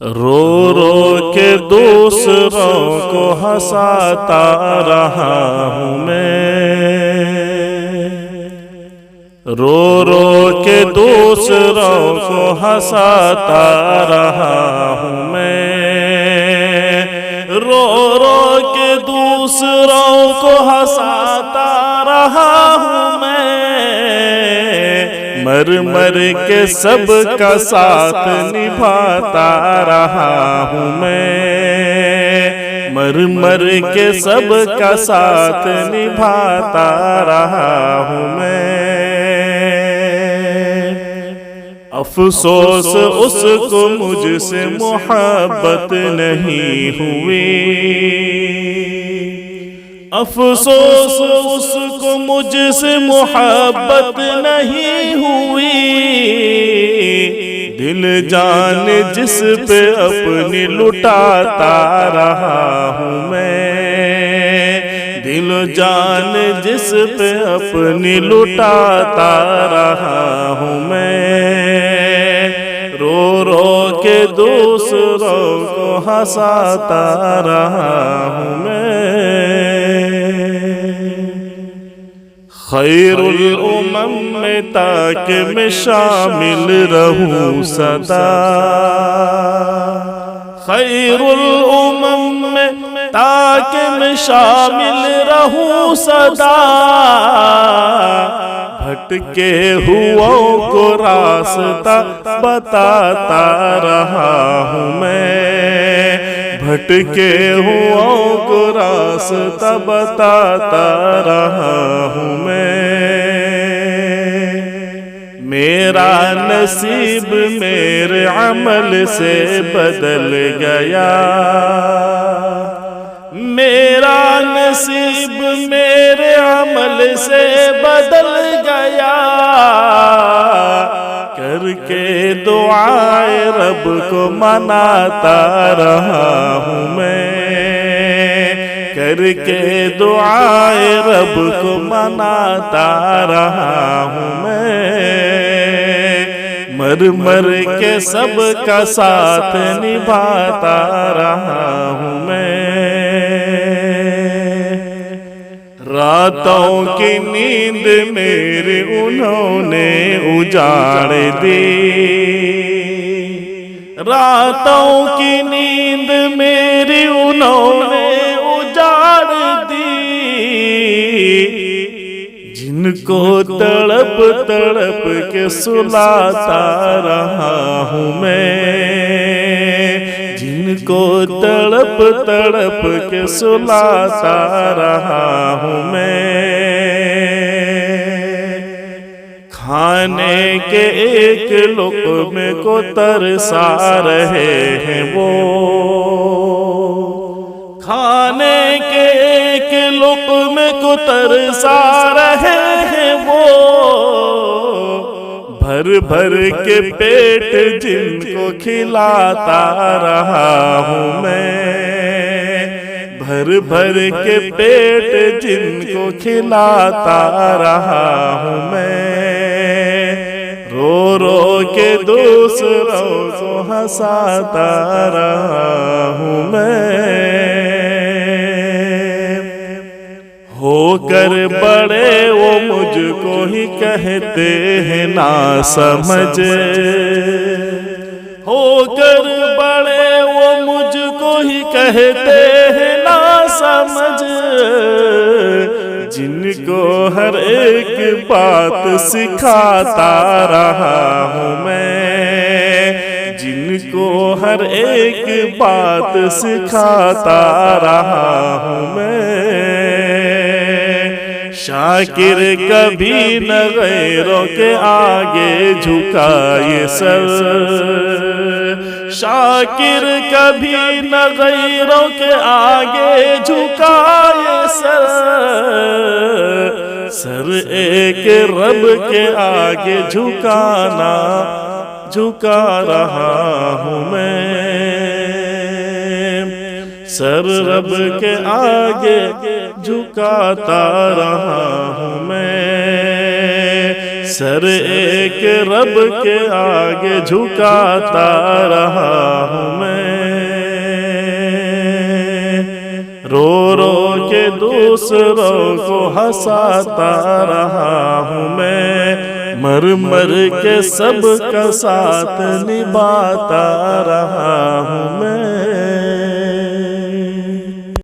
رو رو کے دوسروں کو ہنساتا رہا ہوں میں، رو رو کے دوسروں کو ہنساتا رہا ہوں میں، رو رو کے دوسروں کو ہنساتا رہا ہوں میں، مر مر کے سب کا ساتھ نبھاتا رہا ہوں میں، مر مر کے سب کا ساتھ نبھاتا رہا ہوں میں۔ افسوس اس کو مجھ سے محبت نہیں ہوئی، افسوس اس کو مجھ سے محبت نہیں ہوئی، دل جان جس پہ اپنی لٹاتا رہا ہوں میں، دل جان جس پہ اپنی لٹاتا رہا ہوں میں، رو رو کے دوسروں کو ہنساتا رہا ہوں میں۔ خیر الامم میں تاکہ میں شامل رہوں سدا، خیر الامم میں تاکہ میں شامل رہوں سدا، بھٹکے ہوا کو راستہ بتاتا رہا ہوں میں، بھٹکے ہوا کو راستہ بتاتا رہا ہوں میں۔ میرا نصیب میرے عمل سے بدل گیا، میرا نصیب میرے عمل سے بدل گیا، کر کے دعائے رب کو مناتا رہا ہوں میں، کر کے دعائے رب کو مناتا رہا ہوں میں، مر مر کے سب کا ساتھ نبھاتا رہا ہوں میں۔ راتوں کی نیند میری انہوں نے اجاڑ دی، راتوں کی نیند میری انہوں نے اجاڑ دی، جن کو تڑپ تڑپ کے سلاتا رہا ہوں میں، جن کو تڑپ تڑپ کے سلاتا رہا ہوں میں، کھانے کے ایک لقمے کو ترسا رہے ہیں وہ، کھانے کے ایک لقمے کو ترسا رہے ہیں وہ، بھر بھر کے پیٹ جن کو کھلاتا رہا ہوں میں، بھر بھر کے پیٹ جن کو کھلاتا رہا ہوں میں، رو رو کے دوسروں کو ہنساتا رہا ہوں میں۔ ہو کر بڑے وہ مجھ کو ہی کہتے ہیں نا سمجھ، ہو کر بڑے وہ مجھ کو ہی کہتے ہیں نا سمجھ، جن کو ہر ایک بات سکھاتا رہا ہوں میں، جن کو ہر ایک بات سکھاتا رہا ہوں میں۔ شاکر کبھی نہ غیروں کے آگے جھکائے سر، شاکر کبھی نہ غیروں کے آگے جھکائے سر، سر ایک رب کے آگے جھکانا جھکا رہا ہوں میں، سر رب کے آگے جھکاتا رہا ہوں میں، سر ایک رب کے آگے جھکاتا رہا ہوں میں، رو رو کے دوسروں کو ہنساتا رہا ہوں میں، مر مر کے سب کا ساتھ نبھاتا رہا ہوں میں۔